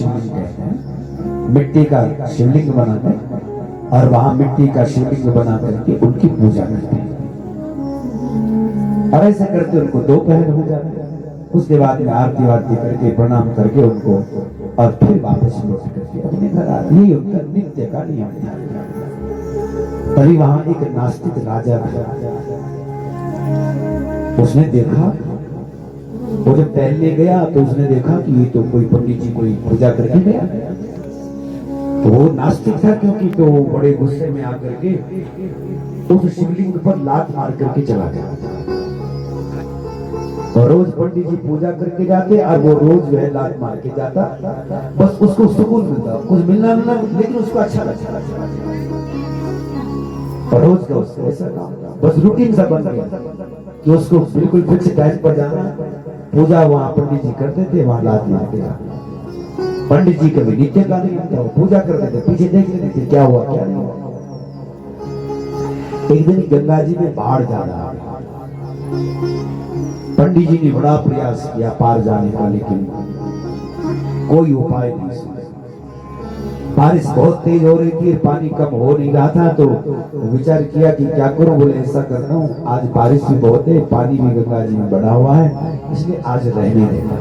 महाशिवलिंग कहते हैं। मिट्टी का शिवलिंग बनाते हैं और वहां मिट्टी का शिवलिंग बना करके उनकी पूजा करते हैं। और ऐसा करते उनको दोपहर हो जाते हैं। उसके बाद में आरती वारती करके प्रणाम करके उनको और फिर वापस लौट करके अपने घर आते। यही उनका नित्य का नियम था। तभी वहां एक नास्तिक राजा था। उसने देखा, वो जब टहलने गया तो उसने देखा कि ये तो कोई पंडित जी कोई पूजा करके गया। तो वो नास्तिक था क्योंकि, तो बड़े गुस्से में आकर के उस शिवलिंग पर लात मार करके चला गया। और रोज पंडित जी पूजा करके जाते और वो रोज जो है लात मार के जाता। बस उसको सुकून मिलता, कुछ मिलना लेकिन उसको अच्छा लगता। और रोज का उसको ऐसा बस रूटीन सा बन गया कि उसको बिल्कुल फिक्स टाइम पर जाना। पूजा वहां पंडित जी करते थे, वहां लात मार के जाते। पंडित जी कभी नित्य का नहीं होता, पूजा करते थे, पीछे देख लेते थे क्या हुआ क्या नहीं हुआ। एक दिन गंगा जी में बाढ़ जा रहा। पंडित जी ने बड़ा प्रयास किया पार जाने का, लेकिन कोई उपाय नहीं। बारिश बहुत तेज हो रही थी, पानी कम हो नहीं रहा था। तो विचार किया कि क्या करूं। बोले ऐसा करता हूं, आज बारिश भी बहुत है, पानी भी गंगा जी में बढ़ा हुआ है, इसलिए आज रहने देना।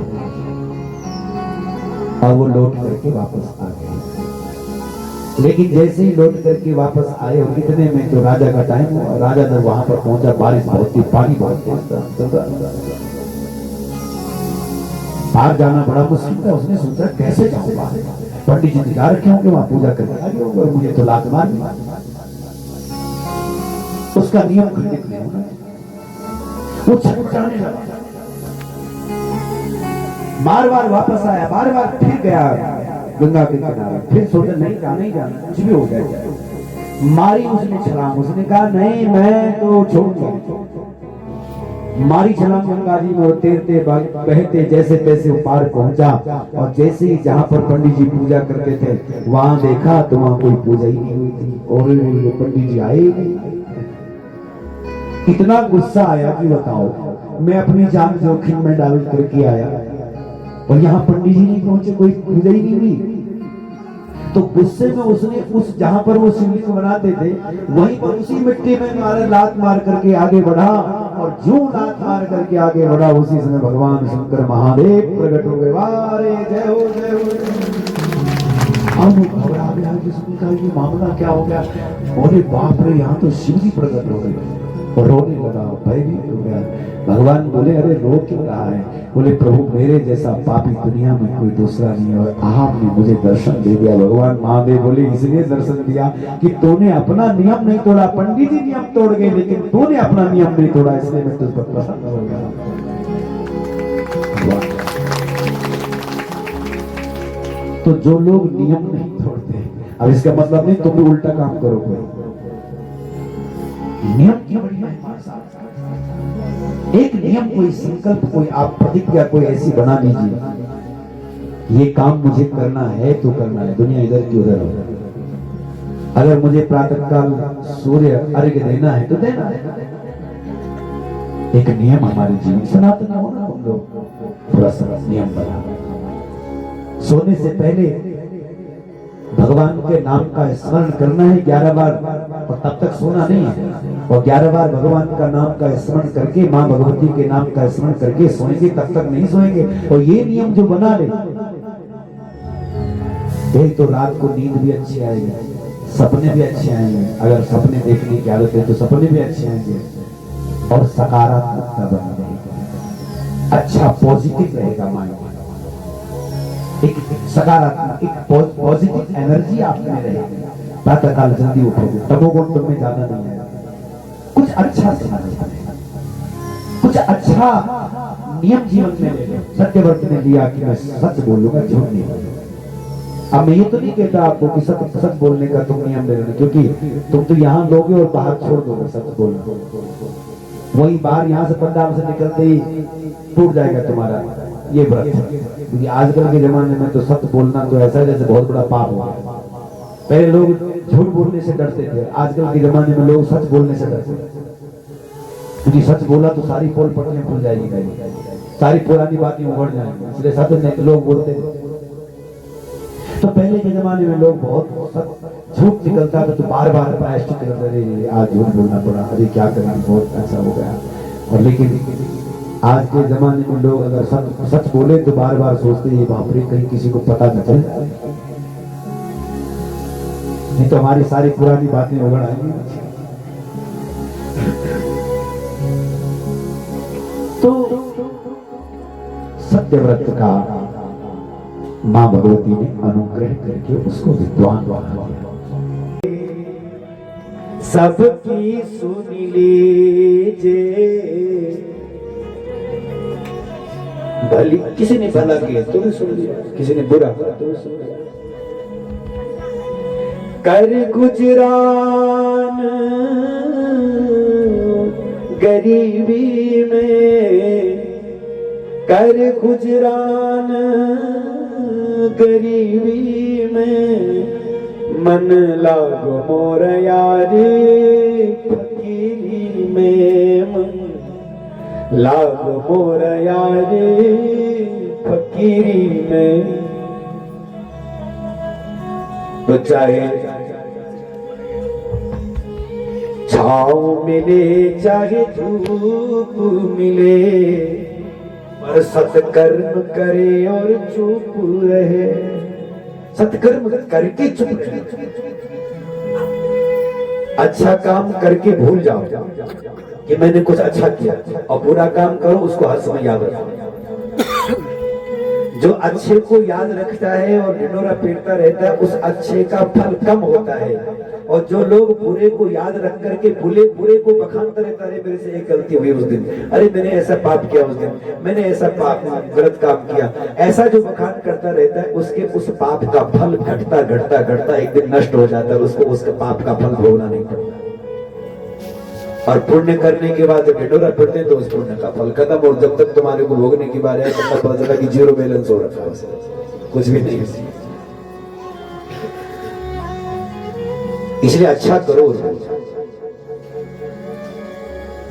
और वो लौट करके वापस आ गए। लेकिन जैसे ही लौट करके वापस आए और इतने में तो राजा का टाइम हुआ। राजा जब वहां पर पहुंचा, बारिश बहुत थी, पानी बहुत तेज था, बाहर जाना बड़ा मुश्किल था। उसने सोचा कैसे जाऊं बाहर। पंडित जी दिखा रखे होंगे वहां पूजा करके आगे होंगे और मुझे तो लात मार। उसका नियम खंडित नहीं होना। वो छटपटाने लगा, बार बार वापस आया, बार बार फिर गया गंगा के किनारे। फिर सोचा नहीं जाना, कुछ भी हो जाए। मारी उसने छलांग। उसने कहा नहीं मैं तो छोड़ूंगा। मारी छलांग गंगा जी में, तैरते बहते जैसे तैसे पार पहुंचा। और जैसे ही जहां पर पंडित जी पूजा करते थे वहां देखा तो वहां कोई पूजा ही नहीं हुई थी और पंडित जी आए नहीं। इतना गुस्सा आया कि बताओ, मैं अपनी जान जोखिम में डाल करके आया और यहाँ पंडित जी नहीं पहुंचे, कोई पूजा ही नहीं हुई। तो गुस्से में उसने उस जहां पर वो शिवलिंग बनाते थे वहीं पर उसी मिट्टी में लात मार करके आगे बढ़ा। और जो लात मार करके आगे बढ़ा उसी समय भगवान शंकर महादेव प्रकट हो गए। वारे जय हो जय हो। अब घबरा गया कि सुनकर ये मामला क्या हो गया। बोले बाप रे, यहाँ तो शिव जी प्रकट हो गए। और रोने लगा, भयभीत हो गया। भगवान बोले अरे रो क्यों रहा है। बोले प्रभु मेरे जैसा पापी दुनिया में कोई दूसरा नहीं है और आपने मुझे दर्शन दे दिया। भगवान महादेव बोले इसलिए दर्शन दिया कि तूने अपना नियम नहीं तोड़ा। पंडित जी नियम तोड़ गए लेकिन तूने अपना नियम नहीं तोड़ा, इसलिए मैं तुझ पर प्रसन्न हो गया। तो जो लोग नियम नहीं तोड़ते, अब इसका मतलब नहीं तुम भी उल्टा काम करोगे। नियम क्यों बढ़िया है। एक नियम, कोई संकल्प, कोई आप प्रतिज्ञा कोई ऐसी बना लीजिए, ये काम मुझे करना है तो करना है, दुनिया इधर की उधर हो। अगर मुझे प्रातःकाल सूर्य अर्घ्य देना है तो देना है। एक नियम हमारे जीवन सनातन होना, हम लोग थोड़ा सा नियम बना। सोने से पहले भगवान के नाम का स्मरण करना है 11 बार और तब तक सोना नहीं है। और 11 बार भगवान का नाम का स्मरण करके, माँ भगवती के नाम का स्मरण करके सोएंगे, तब तक नहीं सोएंगे। और ये नियम जो बना ले, एक तो रात को नींद भी अच्छी आएगी, सपने भी अच्छे आएंगे। अगर सपने देखने की आदत है तो सपने भी अच्छे आएंगे और सकारात्मकता बनी रहेगी। अच्छा पॉजिटिव रहेगा माइंड, एक सकारात्मक, एक पॉजिटिव एनर्जी आप में रहेगी। प्रातःकाल जल्दी उठोगे, तमोगुण तुम में ज्यादा नहीं है। कुछ अच्छा समझ, कुछ अच्छा नियम जीवन में ले लो। सत्यव्रत ने लिया कि मैं सच बोलूंगा, झूठ नहीं बोलूंगा। अब मैं ये तो नहीं कहता आपको कि सच बोलने का तुम नियम ले लेना, क्योंकि तुम तो यहाँ लोगे और बाहर छोड़ दोगे सच बोलना। वही बाहर यहाँ से पंडाल से निकलते ही टूट जाएगा तुम्हारा ये व्रत। क्योंकि आजकल के जमाने में तो सत्य बोलना तो ऐसा जैसे बहुत बड़ा पाप हो गया। पहले लोग झूठ बोलने से डरते थे, आजकल के जमाने में लोग सच बोलने से डरते हैं। क्योंकि सच बोला तो सारी पोल पटलियां खुल जाएगी, सारी पुरानी बातें उभर जाएंगी, इसलिए सच नहीं लोग बोलते। के जमाने में लोग बहुत झूठ निकलता था तो बार बार प्रायश्चित करते रहे, आज झूठ बोलना पड़ा, अरे क्या करना, बहुत ऐसा हो गया। और लेकिन आज के जमाने में लोग अगर सच बोले तो बार बार सोचते हैं बाप रे कहीं किसी को पता न चले, नहीं तो हमारी सारी पुरानी बातें उगड़ आएंगी। तो सत्यव्रत का मां भगवती ने अनुग्रह करके उसको विद्वान बना दिया। सबकी सुन लीजे, भली किसी ने भला किया तो भी सुन लिया, किसी ने बुरा किया तो भी सुन लिया। कर गुजरान गरीबी में, कर गुजरान गरीबी में, मन लागो मोर यारी फकीरी में, मन लागो मोर यारी फकीरी में। तो चाहे छाँव मिले चाहे धूप मिले, पर सत्कर्म करे और चुप रहे। सत्कर्म करके चुप रहे, अच्छा काम करके भूल जाओ कि मैंने कुछ अच्छा किया, और बुरा काम करो उसको हर समय याद रखो। जो अच्छे को याद रखता है और ढिंढोरा पीटता रहता है उस अच्छे का फल कम होता है, और जो लोग बुरे को याद रख करके बुरे को बखानता रहता है, मेरे से एक गलती हुई उस दिन, अरे मैंने ऐसा पाप किया उस दिन, मैंने ऐसा पाप गलत काम किया, ऐसा जो बखान करता रहता है उसके उस पाप का फल घटता घटता घटता एक दिन नष्ट हो जाता है, उसको उसके पाप का फल भोगना नहीं पड़ता। और पुण्य करने के बाद जब ढिंढोरा पड़ते तो उस पुण्य का फल खत्म, और जब तक तुम्हारे को भोगने की बात है तब तक पता चला कि जीरो बैलेंस हो रखा है, कुछ भी नहीं। इसलिए अच्छा करो।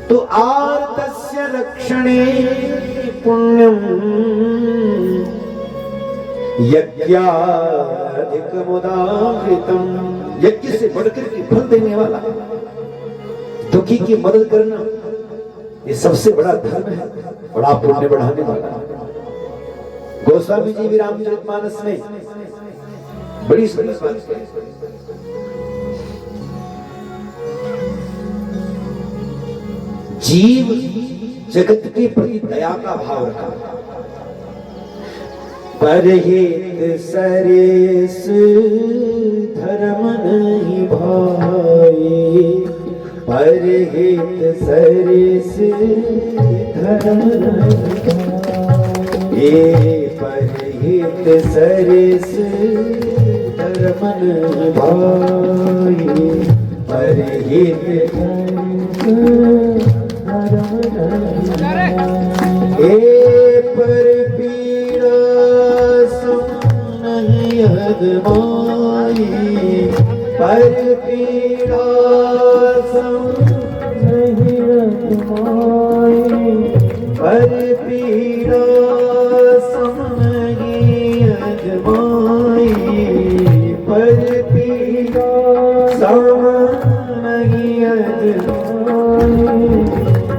तो आर्तस्य रक्षणे पुण्यम यज्ञाधिकमुदाहृतम, यज्ञ से बढ़कर के फल देने वाला दुखी की मदद करना, ये सबसे बड़ा धर्म है, बड़ा पुण्य बढ़ाने वाला। गोस्वामी जी भी रामचरितमानस में बड़ी सुंदर बात, जीव जगत के प्रति दया का भाव रखा, परहित सरेस धर्म नहीं भाई, परहित सरेस धर्म नहीं परहित सरेस धर्म नहीं भाई, परहित पर पीड़ा सम नहीं अदमाई, पर पीड़ा सम नहीं अदमाई, पर पीड़ा सम नहीं अदमाई, पर पीड़ा सम नहीं अदमाई,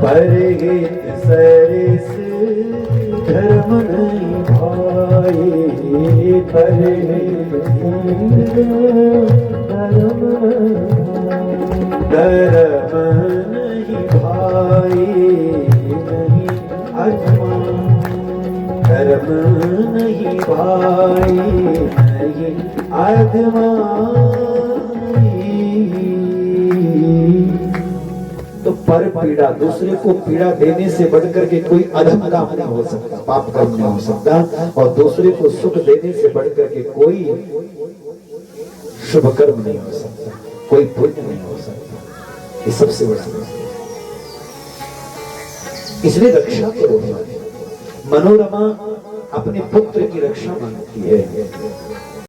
परहित सरेस धर्म नहीं भाई, परहित धर्म नहीं भाई, नहीं अजमा धर्म नहीं भाई, नहीं अजमा। तो पर पीड़ा, दूसरे को पीड़ा देने से बढ़कर के कोई अधम काम नहीं हो सकता, पाप कर्म नहीं हो सकता, और दूसरे को सुख देने से बढ़कर के कोई शुभ कर्म नहीं हो सकता, कोई पुण्य नहीं हो सकता। ये सबसे बड़ा है, इसलिए रक्षा करो। मनोरमा अपने पुत्र की रक्षा मांगती है,